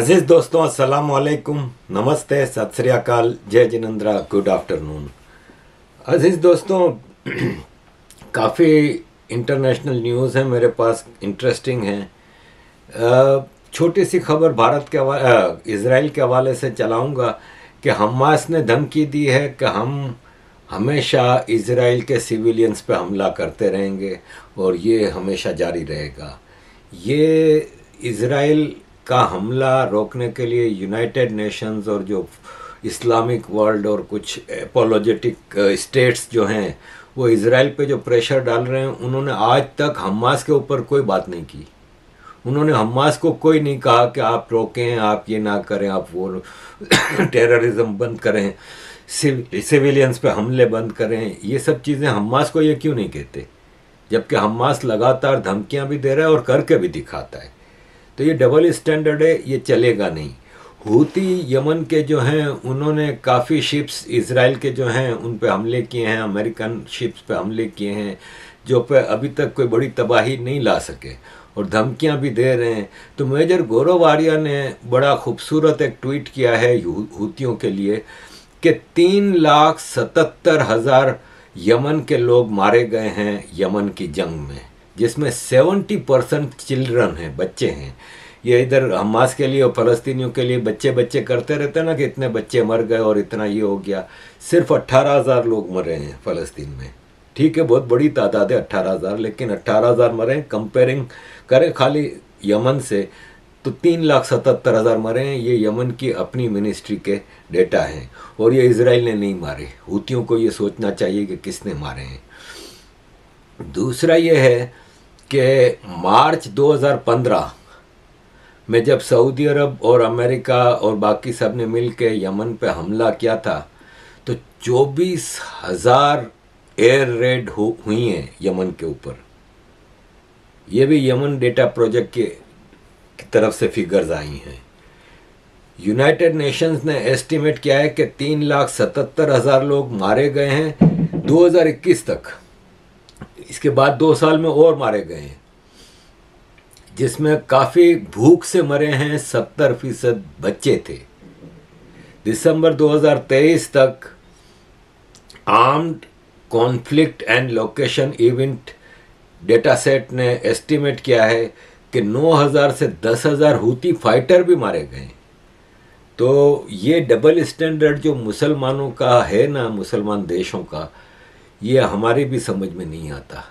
अजीज दोस्तों, अस्सलाम वालेकुम, नमस्ते, सत श्री अकाल, जय जिनेंद्रा, गुड आफ्टरनून। अजीज दोस्तों, काफ़ी इंटरनेशनल न्यूज़ है मेरे पास, इंटरेस्टिंग है। छोटी सी खबर भारत के इज़राइल के हवाले से चलाऊंगा कि हमास ने धमकी दी है कि हम हमेशा इज़राइल के सिविलियंस पे हमला करते रहेंगे और ये हमेशा जारी रहेगा। ये इज़राइल का हमला रोकने के लिए यूनाइटेड नेशंस और जो इस्लामिक वर्ल्ड और कुछ एपोलोजेटिक स्टेट्स जो हैं वो इज़राइल पे जो प्रेशर डाल रहे हैं, उन्होंने आज तक हमास के ऊपर कोई बात नहीं की। उन्होंने हमास को कोई नहीं कहा कि आप रोकें, आप ये ना करें, आप वो टेररिज्म बंद करें, सिविलियंस पे हमले बंद करें। ये सब चीज़ें हमास को ये क्यों नहीं कहते, जबकि हमास लगातार धमकियां भी दे रहा है और करके भी दिखाता है। तो ये डबल स्टैंडर्ड है, ये चलेगा नहीं। हूती यमन के जो हैं उन्होंने काफ़ी शिप्स इज़राइल के जो हैं उन पे हमले किए हैं, अमेरिकन शिप्स पे हमले किए हैं, जो पे अभी तक कोई बड़ी तबाही नहीं ला सके और धमकियां भी दे रहे हैं। तो मेजर गौरव आर्या ने बड़ा खूबसूरत एक ट्वीट किया है हूतियों के लिए कि 3,77,000 यमन के लोग मारे गए हैं यमन की जंग में, जिसमें 70% चिल्ड्रन हैं, बच्चे हैं। ये इधर हमास के लिए और फ़लस्तीनियों के लिए बच्चे बच्चे करते रहते हैं ना कि इतने बच्चे मर गए और इतना ये हो गया। सिर्फ 18,000 लोग मरे हैं फ़लस्तीन में। ठीक है, बहुत बड़ी तादाद है 18,000, लेकिन 18,000 मरे हैं। कंपेयरिंग करें खाली यमन से तो 3,77,000 मरे हैं। ये यमन की अपनी मिनिस्ट्री के डेटा हैं और ये इज़राइल ने नहीं मारे। हूतियों को ये सोचना चाहिए कि किसने मारे हैं। दूसरा ये है कि मार्च 2015 में जब सऊदी अरब और अमेरिका और बाकी सब ने मिल के यमन पे हमला किया था तो 24,000 एयर रेड हुई हैं यमन के ऊपर। ये भी यमन डेटा प्रोजेक्ट की तरफ से फिगर्स आई हैं। यूनाइटेड नेशंस ने एस्टिमेट किया है कि 3,77,000 लोग मारे गए हैं 2021 तक। इसके बाद 2 साल में और मारे गए हैं, जिसमें काफ़ी भूख से मरे हैं। 70% बच्चे थे। दिसंबर 2023 तक armed conflict and location event data set ने एस्टिमेट किया है कि 9,000 से 10,000 हूती फाइटर भी मारे गए। तो ये डबल स्टैंडर्ड जो मुसलमानों का है ना, मुसलमान देशों का, ये हमारी भी समझ में नहीं आता।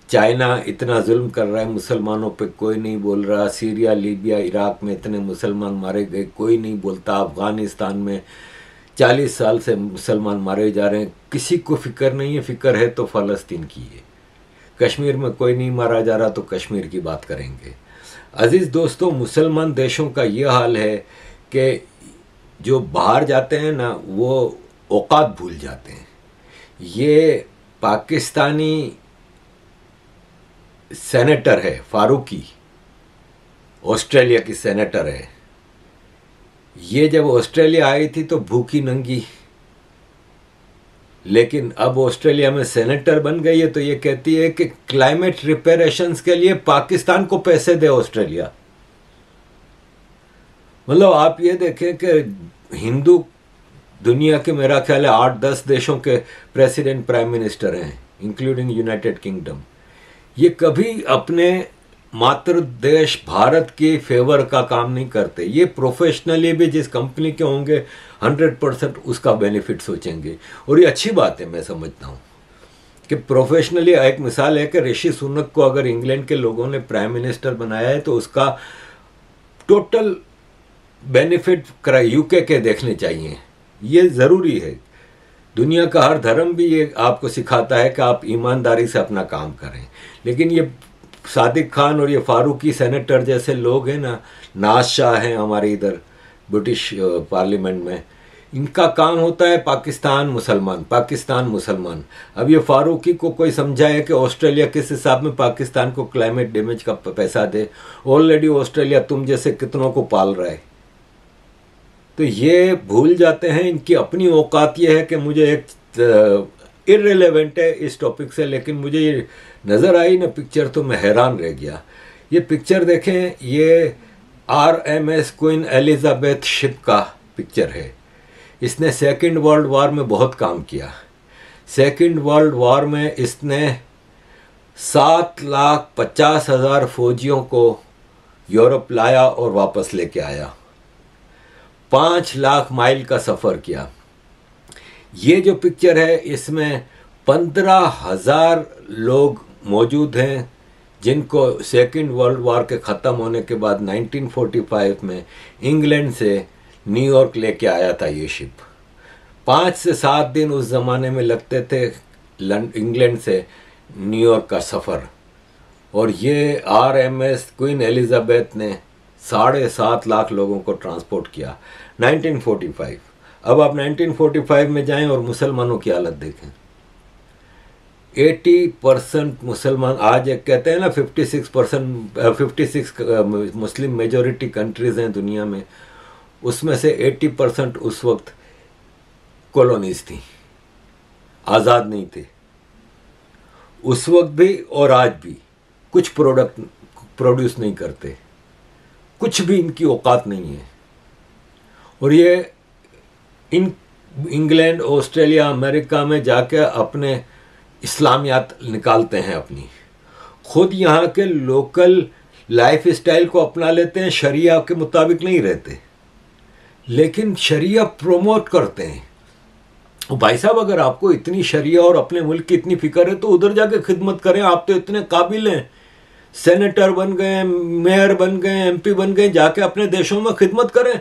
चाइना इतना जुल्म कर रहा है मुसलमानों पे, कोई नहीं बोल रहा। सीरिया, लीबिया, इराक में इतने मुसलमान मारे गए, कोई नहीं बोलता। अफ़गानिस्तान में 40 साल से मुसलमान मारे जा रहे हैं, किसी को फिक्र नहीं है। फिक्र है तो फ़लस्तीन की है। कश्मीर में कोई नहीं मारा जा रहा तो कश्मीर की बात करेंगे। अजीज़ दोस्तों, मुसलमान देशों का ये हाल है कि जो बाहर जाते हैं ना वो औकात भूल जाते हैं। ये पाकिस्तानी सेनेटर है फारूकी, ऑस्ट्रेलिया की सेनेटर है। ये जब ऑस्ट्रेलिया आई थी तो भूखी नंगी, लेकिन अब ऑस्ट्रेलिया में सेनेटर बन गई है तो ये कहती है कि क्लाइमेट रिपेरेशंस के लिए पाकिस्तान को पैसे दे ऑस्ट्रेलिया। मतलब आप ये देखें कि हिंदू दुनिया के मेरा ख्याल है 8-10 देशों के प्रेसिडेंट प्राइम मिनिस्टर हैं, इंक्लूडिंग यूनाइटेड किंगडम। ये कभी अपने मातृ देश भारत के फेवर का काम नहीं करते। ये प्रोफेशनली भी जिस कंपनी के होंगे 100% उसका बेनिफिट सोचेंगे और ये अच्छी बात है। मैं समझता हूँ कि प्रोफेशनली एक मिसाल है कि ऋषि सुनक को अगर इंग्लैंड के लोगों ने प्राइम मिनिस्टर बनाया है तो उसका टोटल बेनिफिट यूके के देखने चाहिए। ये ज़रूरी है। दुनिया का हर धर्म भी ये आपको सिखाता है कि आप ईमानदारी से अपना काम करें। लेकिन ये सादिक खान और ये फारूकी सेनेटर जैसे लोग हैं ना, नाज शाह हैं हमारे इधर ब्रिटिश पार्लियामेंट में, इनका काम होता है पाकिस्तान मुसलमान, पाकिस्तान मुसलमान। अब ये फारूकी को कोई समझाए कि ऑस्ट्रेलिया किस हिसाब में पाकिस्तान को क्लाइमेट डैमेज का पैसा दे। ऑलरेडी ऑस्ट्रेलिया तुम जैसे कितनों को पाल रहा है। तो ये भूल जाते हैं। इनकी अपनी औकात ये है कि मुझे एक इर्रेलेवेंट है इस टॉपिक से, लेकिन मुझे ये नज़र आई ना पिक्चर तो मैं हैरान रह गया। ये पिक्चर देखें, ये RMS क्वीन एलिजाबेथ शिप का पिक्चर है। इसने सेकेंड वर्ल्ड वॉर में बहुत काम किया। सेकेंड वर्ल्ड वॉर में इसने 7,50,000 फौजियों को यूरोप लाया और वापस लेके आया। 5 लाख माइल का सफ़र किया। ये जो पिक्चर है इसमें 15,000 लोग मौजूद हैं जिनको सेकेंड वर्ल्ड वॉर के ख़त्म होने के बाद 1945 में इंग्लैंड से न्यूयॉर्क लेके आया था ये शिप। 5 से 7 दिन उस ज़माने में लगते थे इंग्लैंड से न्यूयॉर्क का सफ़र, और ये RMS क्वीन एलिजाबेथ ने 7.5 लाख लोगों को ट्रांसपोर्ट किया 1945। अब आप 1945 में जाएं और मुसलमानों की हालत देखें। 80% मुसलमान, आज एक कहते हैं ना 56 मुस्लिम मेजॉरिटी कंट्रीज हैं दुनिया में, उसमें से 80% उस वक्त कॉलोनीज थी, आज़ाद नहीं थे उस वक्त भी, और आज भी कुछ प्रोडक्ट प्रोड्यूस नहीं करते, कुछ भी इनकी औकात नहीं है। और ये इंग्लैंड, ऑस्ट्रेलिया, अमेरिका में जाके अपने इस्लामियात निकालते हैं अपनी, खुद यहाँ के लोकल लाइफ स्टाइल को अपना लेते हैं, शरिया के मुताबिक नहीं रहते, लेकिन शरिया प्रोमोट करते हैं। भाई साहब, अगर आपको इतनी शरिया और अपने मुल्क की इतनी फिक्र है तो उधर जाके खिदमत करें। आप तो इतने काबिल हैं, सेनेटर बन गए, मेयर बन गए, MP बन गए, जाके अपने देशों में खिदमत करें।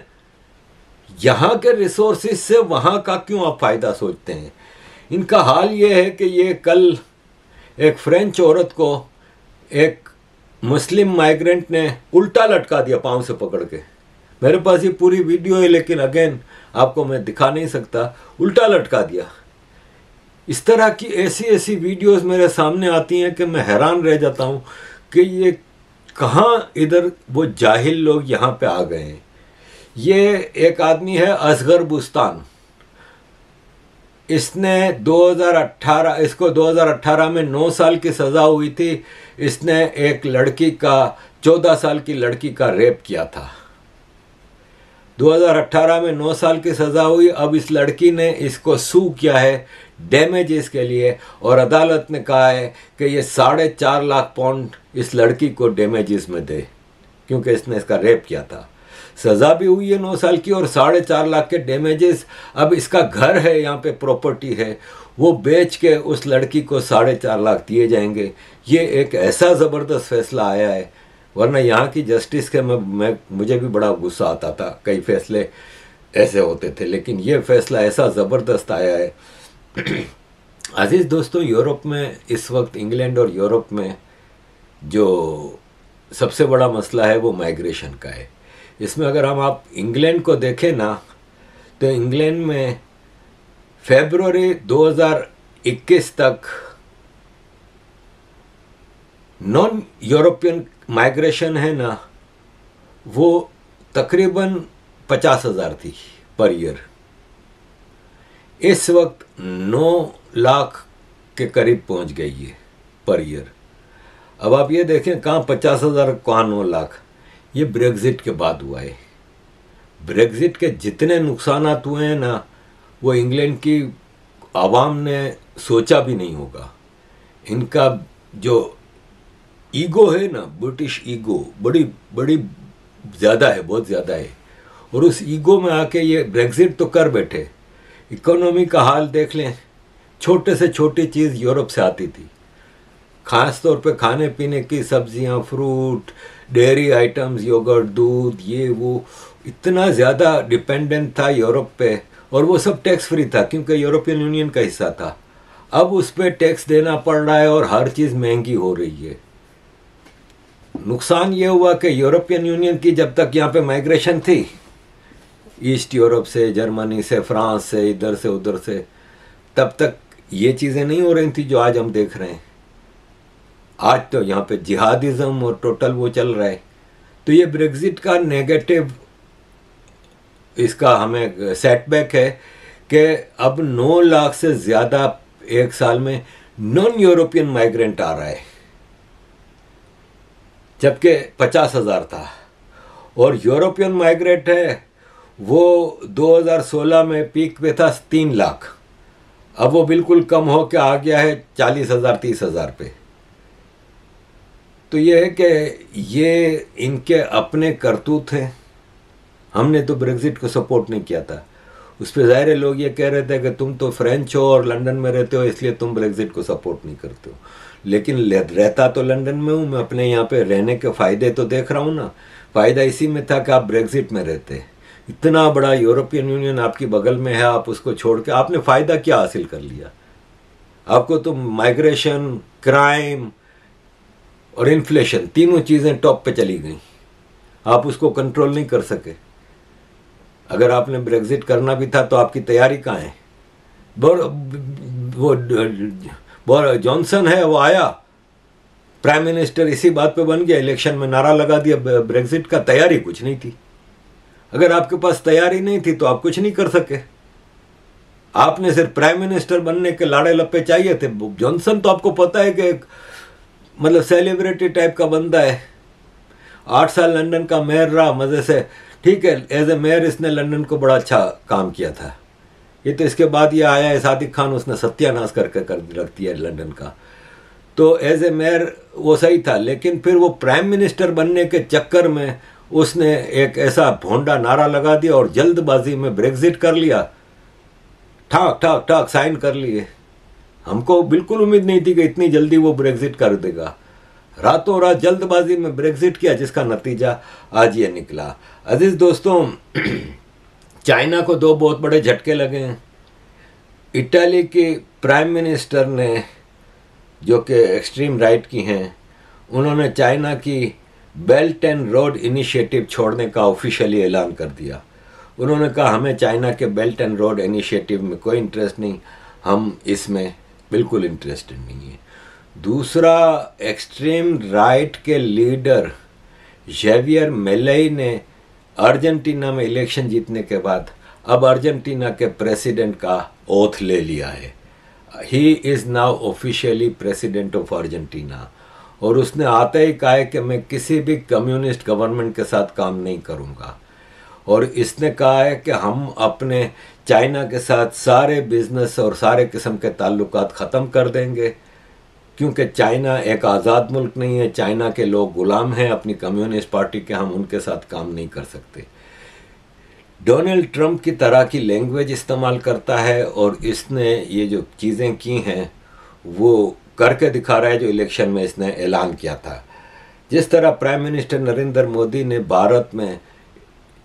यहाँ के रिसोर्सेज से वहाँ का क्यों आप फ़ायदा सोचते हैं? इनका हाल ये है कि ये कल एक फ्रेंच औरत को एक मुस्लिम माइग्रेंट ने उल्टा लटका दिया पाँव से पकड़ के। मेरे पास ये पूरी वीडियो है, लेकिन अगेन आपको मैं दिखा नहीं सकता। उल्टा लटका दिया। इस तरह की ऐसी ऐसी वीडियोस मेरे सामने आती हैं कि मैं हैरान रह जाता हूँ कि ये कहाँ इधर वो जाहिल लोग यहाँ पे आ गए हैं। ये एक आदमी है असगर बुस्तान, इसने 2018 में 9 साल की सज़ा हुई थी। इसने एक लड़की का 14 साल की लड़की का रेप किया था। 2018 में 9 साल की सज़ा हुई। अब इस लड़की ने इसको सू किया है डैमेजेस के लिए, और अदालत ने कहा है कि ये 4.5 लाख पाउंड इस लड़की को डैमेजेस में दे, क्योंकि इसने इसका रेप किया था। सज़ा भी हुई है 9 साल की और 4.5 लाख के डैमेजेस। अब इसका घर है, यहाँ पे प्रॉपर्टी है, वो बेच के उस लड़की को 4.5 लाख दिए जाएंगे। ये एक ऐसा ज़बरदस्त फैसला आया है, वरना यहाँ की जस्टिस के मुझे भी बड़ा गुस्सा आता था, कई फैसले ऐसे होते थे, लेकिन ये फैसला ऐसा ज़बरदस्त आया है। अजीज़ दोस्तों, यूरोप में इस वक्त, इंग्लैंड और यूरोप में जो सबसे बड़ा मसला है वो माइग्रेशन का है। इसमें अगर आप इंग्लैंड को देखें ना, तो इंग्लैंड में फरवरी 2021 तक नॉन यूरोपियन माइग्रेशन है ना, वो तकरीबन 50,000 थी पर ईयर। इस वक्त 9 लाख के करीब पहुंच गई है पर ईयर। अब आप ये देखें, कहाँ 50,000, कहाँ 9 लाख। ये ब्रेग्जिट के बाद हुआ है। ब्रेग्जिट के जितने नुकसानात हुए हैं ना, वो इंग्लैंड की आवाम ने सोचा भी नहीं होगा। इनका जो ईगो है ना, ब्रिटिश ईगो बड़ी बड़ी ज़्यादा है, बहुत ज़्यादा है, और उस ईगो में आके ये ब्रेग्जिट तो कर बैठे। इकोनॉमी का हाल देख लें, छोटे से छोटी चीज़ यूरोप से आती थी, ख़ास तौर पे खाने पीने की सब्जियां, फ्रूट, डेयरी आइटम्स, योगर्ट, दूध, ये वो इतना ज़्यादा डिपेंडेंट था यूरोप पे, और वो सब टैक्स फ्री था क्योंकि यूरोपियन यूनियन का हिस्सा था। अब उस पर टैक्स देना पड़ रहा है और हर चीज़ महंगी हो रही है। नुकसान ये हुआ कि यूरोपियन यूनियन की जब तक यहाँ पे माइग्रेशन थी, ईस्ट यूरोप से, जर्मनी से, फ्रांस से, इधर से उधर से, तब तक ये चीज़ें नहीं हो रही थी जो आज हम देख रहे हैं। आज तो यहाँ पे जिहादिज्म और टोटल वो चल रहा है। तो ये ब्रेग्जिट का नेगेटिव इसका हमें सेटबैक है कि अब 9 लाख से ज़्यादा एक साल में नॉन यूरोपियन माइग्रेंट आ रहा है, जबकि 50,000 था। और यूरोपियन माइग्रेट है वो 2016 में पीक पे था 3 लाख, अब वो बिल्कुल कम हो के आ गया है 40,000 30,000 पे। तो ये है कि ये इनके अपने करतूत हैं। हमने तो ब्रेग्जिट को सपोर्ट नहीं किया था, उस पर ज़ाहिर लोग ये कह रहे थे कि तुम तो फ्रेंच हो और लंदन में रहते हो इसलिए तुम ब्रेग्जिट को सपोर्ट नहीं करते हो। लेकिन रहता तो लंदन में हूँ, मैं अपने यहाँ पे रहने के फ़ायदे तो देख रहा हूँ ना। फ़ायदा इसी में था कि आप ब्रेग्जिट में रहते, इतना बड़ा यूरोपियन यूनियन आपकी बगल में है, आप उसको छोड़ के आपने फ़ायदा क्या हासिल कर लिया? आपको तो माइग्रेशन, क्राइम और इन्फ्लेशन तीनों चीज़ें टॉप पे चली गई, आप उसको कंट्रोल नहीं कर सके। अगर आपने ब्रेग्जिट करना भी था तो आपकी तैयारी कहाँ है? वो जॉनसन है, वो आया प्राइम मिनिस्टर, इसी बात पे बन गया, इलेक्शन में नारा लगा दिया ब्रेग्जिट का। तैयारी कुछ नहीं थी। अगर आपके पास तैयारी नहीं थी तो आप कुछ नहीं कर सके। आपने सिर्फ प्राइम मिनिस्टर बनने के लाड़े लप्पे चाहिए थे। जॉनसन तो आपको पता है कि मतलब सेलिब्रिटी टाइप का बंदा है, 8 साल लंदन का मेयर रहा मजे से, ठीक है, एज ए मेयर इसने लंदन को बड़ा अच्छा काम किया था। ये तो इसके बाद ये आया है सादिक खान, उसने सत्यानाश करके कर रख दिया लंदन का। तो एज ए मेयर वो सही था, लेकिन फिर वो प्राइम मिनिस्टर बनने के चक्कर में उसने एक ऐसा भोंडा नारा लगा दिया और जल्दबाजी में ब्रेग्जिट कर लिया, ठाक ठाक ठाक साइन कर लिए। हमको बिल्कुल उम्मीद नहीं थी कि इतनी जल्दी वो ब्रेग्जिट कर देगा। रातों रात जल्दबाजी में ब्रेग्जिट किया, जिसका नतीजा आज ये निकला। अजीज दोस्तों, चाइना को 2 बहुत बड़े झटके लगे हैं। इटाली के प्राइम मिनिस्टर ने, जो कि एक्सट्रीम राइट की हैं, उन्होंने चाइना की बेल्ट एंड रोड इनिशिएटिव छोड़ने का ऑफिशियली ऐलान कर दिया। उन्होंने कहा हमें चाइना के बेल्ट एंड रोड इनिशिएटिव में कोई इंटरेस्ट नहीं, हम इसमें बिल्कुल इंटरेस्टेड नहीं है। दूसरा, एक्सट्रीम राइट के लीडर जेवियर मिलेई ने अर्जेंटीना में इलेक्शन जीतने के बाद अब अर्जेंटीना के प्रेसिडेंट का ओथ ले लिया है। He is now officially president of Argentina. और उसने आते ही कहा है कि मैं किसी भी कम्युनिस्ट गवर्नमेंट के साथ काम नहीं करूँगा। और इसने कहा है कि हम अपने चाइना के साथ सारे बिजनेस और सारे किस्म के ताल्लुकात ख़त्म कर देंगे, क्योंकि चाइना एक आज़ाद मुल्क नहीं है, चाइना के लोग गुलाम हैं अपनी कम्युनिस्ट पार्टी के, हम उनके साथ काम नहीं कर सकते। डोनाल्ड ट्रंप की तरह की लैंग्वेज इस्तेमाल करता है और इसने ये जो चीज़ें की हैं वो करके दिखा रहा है जो इलेक्शन में इसने ऐलान किया था। जिस तरह प्राइम मिनिस्टर नरेंद्र मोदी ने भारत में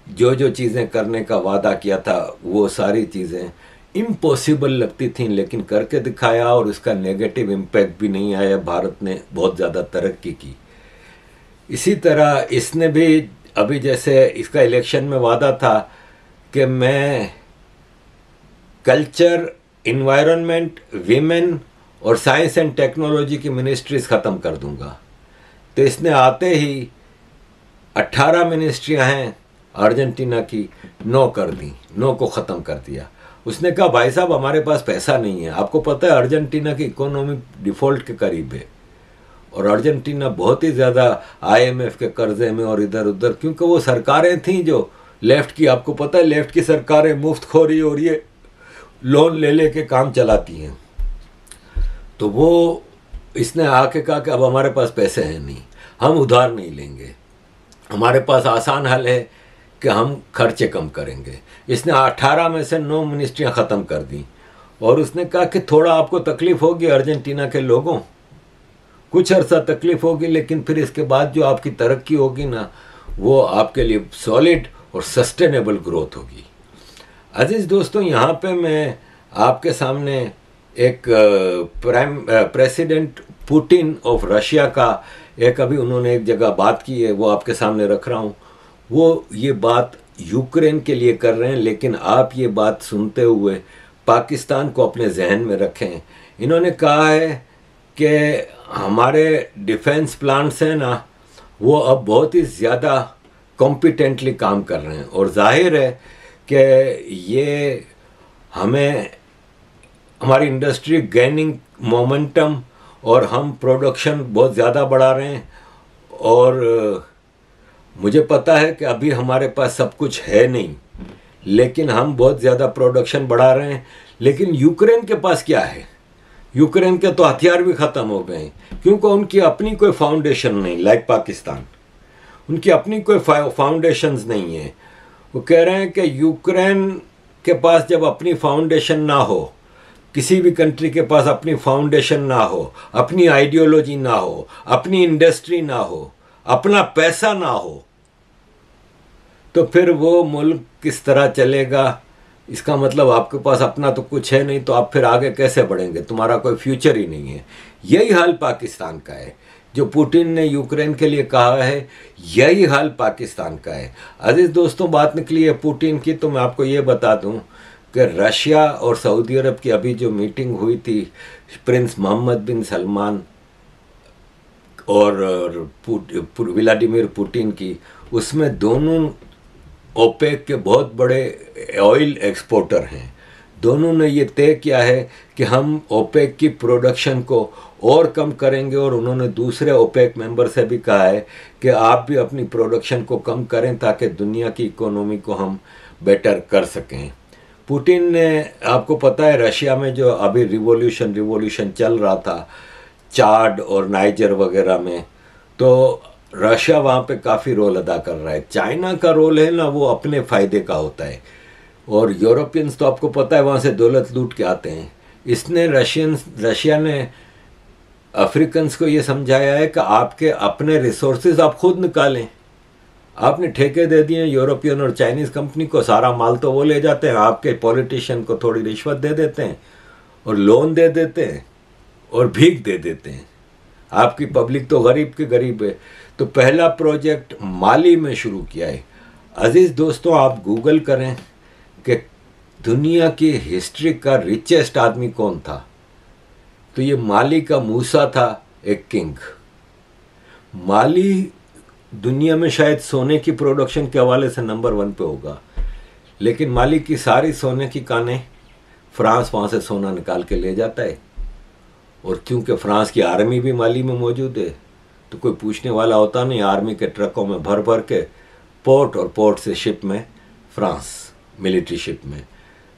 जो जो चीज़ें करने का वादा किया था वो सारी चीज़ें इम्पॉसिबल लगती थीं, लेकिन करके दिखाया और उसका नेगेटिव इम्पैक्ट भी नहीं आया। भारत ने बहुत ज़्यादा तरक्की की। इसी तरह इसने भी अभी जैसे इसका इलेक्शन में वादा था कि मैं कल्चर, इन्वायरमेंट, वीमेन और साइंस एंड टेक्नोलॉजी की मिनिस्ट्रीज ख़त्म कर दूंगा। तो इसने आते ही 18 मिनिस्ट्रियां हैं अर्जेंटीना की, 9 कर दी, 9 को ख़त्म कर दिया। उसने कहा भाई साहब हमारे पास पैसा नहीं है। आपको पता है अर्जेंटीना की इकोनॉमी डिफ़ॉल्ट के करीब है और अर्जेंटीना बहुत ही ज़्यादा IMF के कर्जे में और इधर उधर, क्योंकि वो सरकारें थीं जो लेफ्ट की, आपको पता है लेफ्ट की सरकारें मुफ्तखोरी और ये लोन ले ले के काम चलाती हैं। तो वो इसने आके कहा कि अब हमारे पास पैसे हैं नहीं, हम उधार नहीं लेंगे, हमारे पास आसान हल है कि हम खर्चे कम करेंगे। इसने 18 में से 9 मिनिस्ट्रियां ख़त्म कर दी और उसने कहा कि थोड़ा आपको तकलीफ़ होगी अर्जेंटीना के लोगों, कुछ अरसा तकलीफ़ होगी, लेकिन फिर इसके बाद जो आपकी तरक्की होगी ना वो आपके लिए सॉलिड और सस्टेनेबल ग्रोथ होगी। अजीज़ दोस्तों, यहाँ पे मैं आपके सामने एक प्रेसिडेंट पुतिन ऑफ रशिया का एक अभी उन्होंने एक जगह बात की है, वो आपके सामने रख रहा हूँ। वो ये बात यूक्रेन के लिए कर रहे हैं, लेकिन आप ये बात सुनते हुए पाकिस्तान को अपने जहन में रखें। इन्होंने कहा है कि हमारे डिफेंस प्लांट्स हैं ना वो अब बहुत ही ज़्यादा कॉम्पिटेंटली काम कर रहे हैं और जाहिर है कि ये हमें हमारी इंडस्ट्री गेनिंग मोमेंटम और हम प्रोडक्शन बहुत ज़्यादा बढ़ा रहे हैं और मुझे पता है कि अभी हमारे पास सब कुछ है नहीं, लेकिन हम बहुत ज़्यादा प्रोडक्शन बढ़ा रहे हैं। लेकिन यूक्रेन के पास क्या है? यूक्रेन के तो हथियार भी ख़त्म हो गए हैं, क्योंकि उनकी अपनी कोई फाउंडेशन नहीं, लाइक पाकिस्तान। उनकी अपनी कोई फाउंडेशंस नहीं है। वो कह रहे हैं कि यूक्रेन के पास जब अपनी फाउंडेशन ना हो, किसी भी कंट्री के पास अपनी फाउंडेशन ना हो, अपनी आइडियोलॉजी ना हो, अपनी इंडस्ट्री ना हो, अपना पैसा ना हो, तो फिर वो मुल्क किस तरह चलेगा? इसका मतलब आपके पास अपना तो कुछ है नहीं, तो आप फिर आगे कैसे बढ़ेंगे? तुम्हारा कोई फ्यूचर ही नहीं है। यही हाल पाकिस्तान का है। जो पुतिन ने यूक्रेन के लिए कहा है, यही हाल पाकिस्तान का है। अजीज दोस्तों, बात निकली है पुतिन की, तो मैं आपको ये बता दूं कि रशिया और सऊदी अरब की अभी जो मीटिंग हुई थी प्रिंस मोहम्मद बिन सलमान और व्लादिमीर पुतिन की, उसमें दोनों ओपेक के बहुत बड़े ऑयल एक्सपोर्टर हैं। दोनों ने ये तय किया है कि हम ओपेक की प्रोडक्शन को और कम करेंगे, और उन्होंने दूसरे ओपेक मेंबर से भी कहा है कि आप भी अपनी प्रोडक्शन को कम करें ताकि दुनिया की इकोनॉमी को हम बेटर कर सकें। पुतिन ने, आपको पता है रशिया में जो अभी रिवॉल्यूशन चल रहा था चाड और नाइजर वगैरह में, तो रशिया वहाँ पे काफ़ी रोल अदा कर रहा है। चाइना का रोल है ना, वो अपने फ़ायदे का होता है, और यूरोपियंस तो आपको पता है वहाँ से दौलत लूट के आते हैं। रशिया ने अफ्रीकन्स को ये समझाया है कि आपके अपने रिसोर्सेज आप खुद निकालें। आपने ठेके दे दिए यूरोपियन और चाइनीज़ कंपनी को, सारा माल तो वो ले जाते हैं, आपके पॉलिटिशियन को थोड़ी रिश्वत दे देते हैं और लोन दे देते हैं और भीख दे देते हैं। आपकी पब्लिक तो गरीब के गरीब है। तो पहला प्रोजेक्ट माली में शुरू किया है। अजीज़ दोस्तों, आप गूगल करें कि दुनिया की हिस्ट्री का रिचेस्ट आदमी कौन था, तो ये माली का मूसा था, एक किंग। माली दुनिया में शायद सोने की प्रोडक्शन के हवाले से नंबर 1 पे होगा, लेकिन माली की सारी सोने की कानें फ्रांस वहाँ से सोना निकाल के ले जाता है। और क्योंकि फ्रांस की आर्मी भी माली में मौजूद है, तो कोई पूछने वाला होता नहीं। आर्मी के ट्रकों में भर भर के पोर्ट, और पोर्ट से शिप में फ्रांस, मिलिट्री शिप में,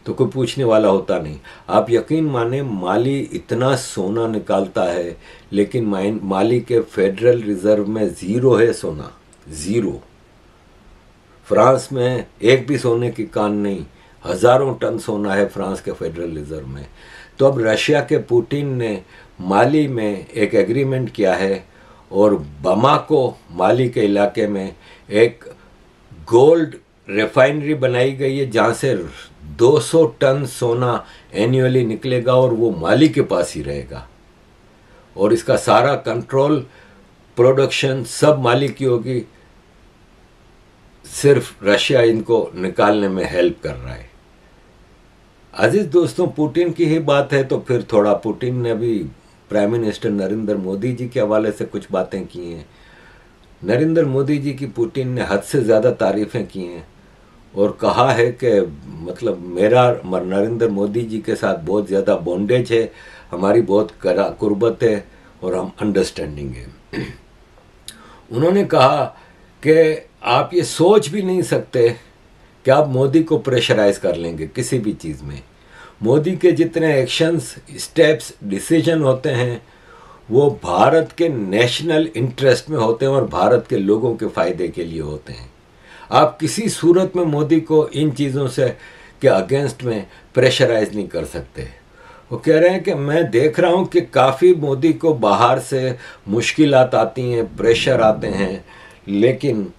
तो कोई पूछने वाला होता नहीं। आप यकीन माने, माली इतना सोना निकालता है, लेकिन माली के फेडरल रिजर्व में 0 है सोना, 0। फ्रांस में एक भी सोने की कान नहीं, हज़ारों टन सोना है फ्रांस के फेडरल रिजर्व में। तो अब रशिया के पुतिन ने माली में एक एग्रीमेंट किया है, और बमाको माली के इलाके में एक गोल्ड रिफाइनरी बनाई गई है, जहाँ से 200 टन सोना एनुअली निकलेगा, और वो माली के पास ही रहेगा। और इसका सारा कंट्रोल, प्रोडक्शन सब माली की होगी, सिर्फ रशिया इनको निकालने में हेल्प कर रहा है। अजीज दोस्तों, पुतिन की ही बात है तो फिर थोड़ा पुतिन ने भी प्राइम मिनिस्टर नरेंद्र मोदी जी के हवाले से कुछ बातें की हैं। नरेंद्र मोदी जी की पुतिन ने हद से ज़्यादा तारीफ़ें की हैं, और कहा है कि मतलब मेरा नरेंद्र मोदी जी के साथ बहुत ज़्यादा बॉन्डेज है, हमारी बहुत कुर्बत है और हम अंडरस्टैंडिंग है। उन्होंने कहा कि आप ये सोच भी नहीं सकते कि आप मोदी को प्रेशराइज कर लेंगे किसी भी चीज़ में। मोदी के जितने एक्शंस, स्टेप्स, डिसीजन होते हैं, वो भारत के नेशनल इंटरेस्ट में होते हैं और भारत के लोगों के फ़ायदे के लिए होते हैं। आप किसी सूरत में मोदी को इन चीज़ों से के अगेंस्ट में प्रेशराइज नहीं कर सकते। वो कह रहे हैं कि मैं देख रहा हूँ कि काफ़ी मोदी को बाहर से मुश्किलात आती हैं, प्रेशर आते हैं, लेकिन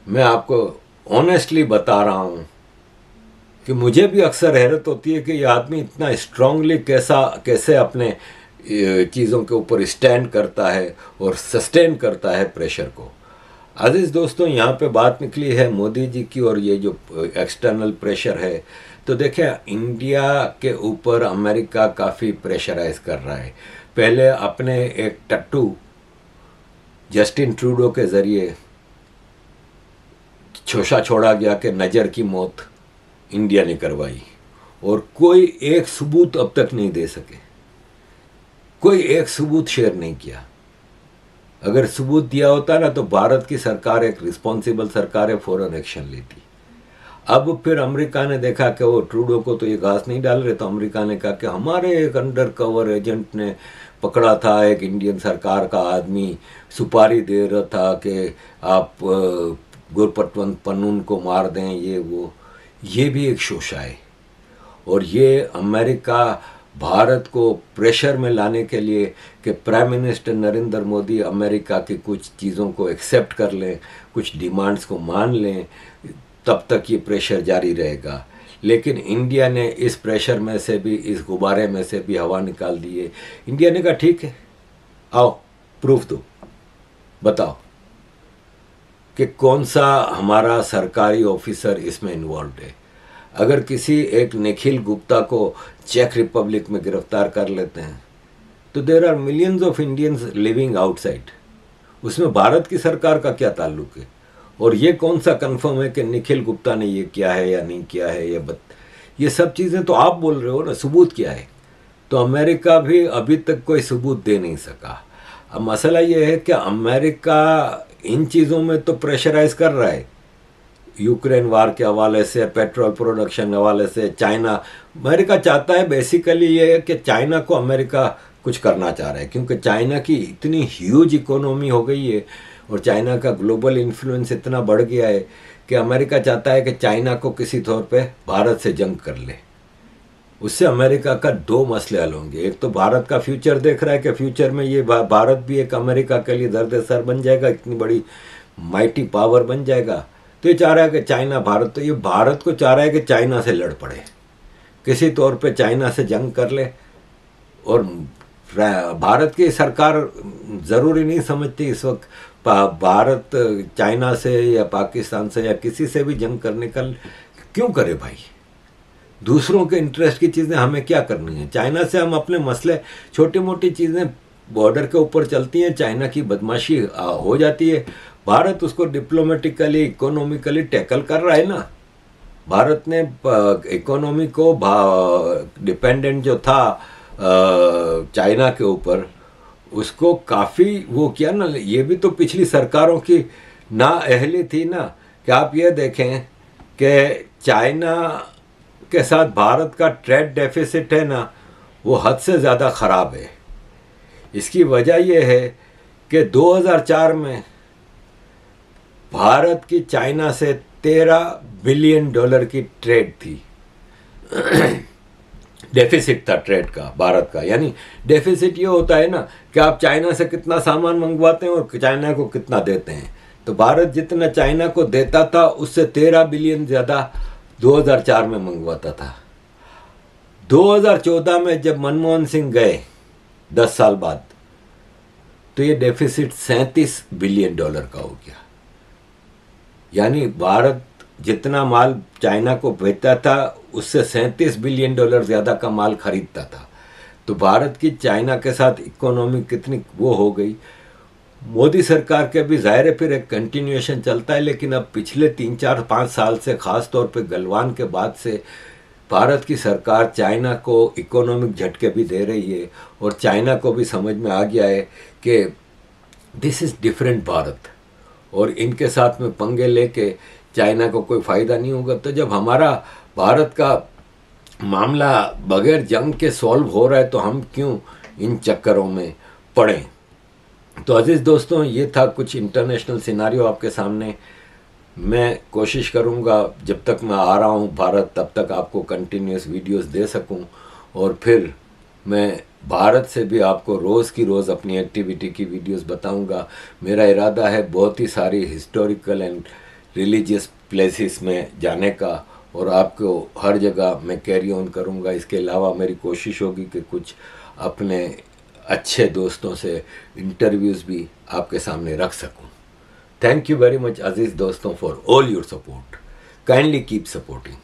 मैं आपको ऑनेस्टली बता रहा हूँ कि मुझे भी अक्सर हैरत होती है कि ये आदमी इतना स्ट्रांगली कैसे अपने चीज़ों के ऊपर स्टैंड करता है और सस्टेन करता है प्रेशर को। अजीज़ दोस्तों, यहाँ पे बात निकली है मोदी जी की, और ये जो एक्सटर्नल प्रेशर है, तो देखें इंडिया के ऊपर अमेरिका काफ़ी प्रेशराइज कर रहा है। पहले अपने एक टट्टू जस्टिन ट्रूडो के ज़रिए छोड़ा गया कि नज़र की मौत इंडिया ने करवाई, और कोई एक सबूत अब तक नहीं दे सके, कोई एक सबूत शेयर नहीं किया। अगर सबूत दिया होता ना तो भारत की सरकार एक रिस्पॉन्सिबल सरकार है, फौरन एक्शन लेती। अब फिर अमेरिका ने देखा कि वो ट्रूडो को तो ये घास नहीं डाल रहे, तो अमेरिका ने कहा कि हमारे एक अंडर कवर एजेंट ने पकड़ा था एक इंडियन सरकार का आदमी, सुपारी दे रहा था कि आप गुरपतवंत पन्नून को मार दें, ये वो। ये भी एक शोषा है। और ये अमेरिका भारत को प्रेशर में लाने के लिए कि prime minister Narendra Modi America की कुछ चीज़ों को एक्सेप्ट कर लें, कुछ डिमांड्स को मान लें, तब तक ये प्रेशर जारी रहेगा। लेकिन इंडिया ने इस प्रेशर में से भी, इस गुब्बारे में से भी हवा निकाल दी है। इंडिया ने कहा ठीक है, आओ प्रूफ दो, बताओ कि कौन सा हमारा सरकारी ऑफिसर इसमें इन्वॉल्व है। अगर किसी एक निखिल गुप्ता को चेक रिपब्लिक में गिरफ्तार कर लेते हैं तो there are millions of Indians living outside, उसमें भारत की सरकार का क्या ताल्लुक है? और ये कौन सा कंफर्म है कि निखिल गुप्ता ने ये किया है या नहीं किया है? ये सब चीज़ें तो आप बोल रहे हो ना, सबूत क्या है? तो अमेरिका भी अभी तक कोई सबूत दे नहीं सका। अब मसला ये है कि अमेरिका इन चीज़ों में तो प्रेशराइज कर रहा है, यूक्रेन वार के हवाले से, पेट्रोल प्रोडक्शन के हवाले से। चाइना, अमेरिका चाहता है बेसिकली ये है कि चाइना को अमेरिका कुछ करना चाह रहा है, क्योंकि चाइना की इतनी ह्यूज इकोनॉमी हो गई है और चाइना का ग्लोबल इन्फ्लुएंस इतना बढ़ गया है कि अमेरिका चाहता है कि चाइना को किसी तौर पे भारत से जंग कर ले। उससे अमेरिका का दो मसले हल होंगे। एक तो भारत का फ्यूचर देख रहा है कि फ्यूचर में ये भारत भी एक अमेरिका के लिए दर्द सर बन जाएगा, इतनी बड़ी माइटी पावर बन जाएगा। तो ये चाह रहा है कि चाइना भारत, तो ये भारत को चाह रहा है कि चाइना से लड़ पड़े, किसी तौर पे चाइना से जंग कर ले। और भारत की सरकार ज़रूरी नहीं समझती इस वक्त भारत चाइना से या पाकिस्तान से या किसी से भी जंग करने का क्यों करे भाई? दूसरों के इंटरेस्ट की चीज़ें हमें क्या करनी है? चाइना से हम अपने मसले, छोटी मोटी चीज़ें बॉर्डर के ऊपर चलती हैं, चाइना की बदमाशी हो जाती है, भारत उसको डिप्लोमेटिकली इकोनॉमिकली टैकल कर रहा है ना। भारत ने इकोनॉमी को डिपेंडेंट जो था चाइना के ऊपर, उसको काफ़ी वो किया ना। ये भी तो पिछली सरकारों की नाअहली थी ना, कि आप ये देखें कि चाइना के साथ भारत का ट्रेड डेफिसिट है ना, वो हद से ज़्यादा ख़राब है। इसकी वजह यह है कि 2004 में भारत की चाइना से $13 बिलियन की ट्रेड थी। डेफिसिट था ट्रेड का भारत का। यानी डेफिसिट ये होता है ना कि आप चाइना से कितना सामान मंगवाते हैं और चाइना को कितना देते हैं। तो भारत जितना चाइना को देता था उससे 13 बिलियन ज़्यादा 2004 में मंगवाता था। 2014 में जब मनमोहन सिंह गए 10 साल बाद, तो ये डेफिसिट $37 बिलियन का हो गया। यानी भारत जितना माल चाइना को बेचता था उससे $37 बिलियन ज़्यादा का माल खरीदता था। तो भारत की चाइना के साथ इकोनॉमी कितनी वो हो गई। मोदी सरकार के भी ज़ाहिर है फिर एक कंटिन्यूएशन चलता है, लेकिन अब पिछले 3, 4, 5 साल से, ख़ास तौर पे गलवान के बाद से, भारत की सरकार चाइना को इकोनॉमिक झटके भी दे रही है और चाइना को भी समझ में आ गया है कि दिस इज़ डिफरेंट भारत, और इनके साथ में पंगे लेके चाइना को कोई फ़ायदा नहीं होगा। तो जब हमारा भारत का मामला बगैर जंग के सॉल्व हो रहा है तो हम क्यों इन चक्करों में पड़ें? तो अजीज़ दोस्तों, ये था कुछ इंटरनेशनल सिनारियो आपके सामने। मैं कोशिश करूँगा जब तक मैं आ रहा हूँ भारत, तब तक आपको कंटिन्यूस वीडियोस दे सकूँ, और फिर मैं भारत से भी आपको रोज़ की रोज़ अपनी एक्टिविटी की वीडियोस बताऊंगा। मेरा इरादा है बहुत ही सारी हिस्टोरिकल एंड रिलीजियस प्लेसेस में जाने का, और आपको हर जगह मैं कैरी ऑन करूंगा। इसके अलावा मेरी कोशिश होगी कि कुछ अपने अच्छे दोस्तों से इंटरव्यूज़ भी आपके सामने रख सकूं। थैंक यू वेरी मच अजीज़ दोस्तों for all your support. Kindly keep supporting.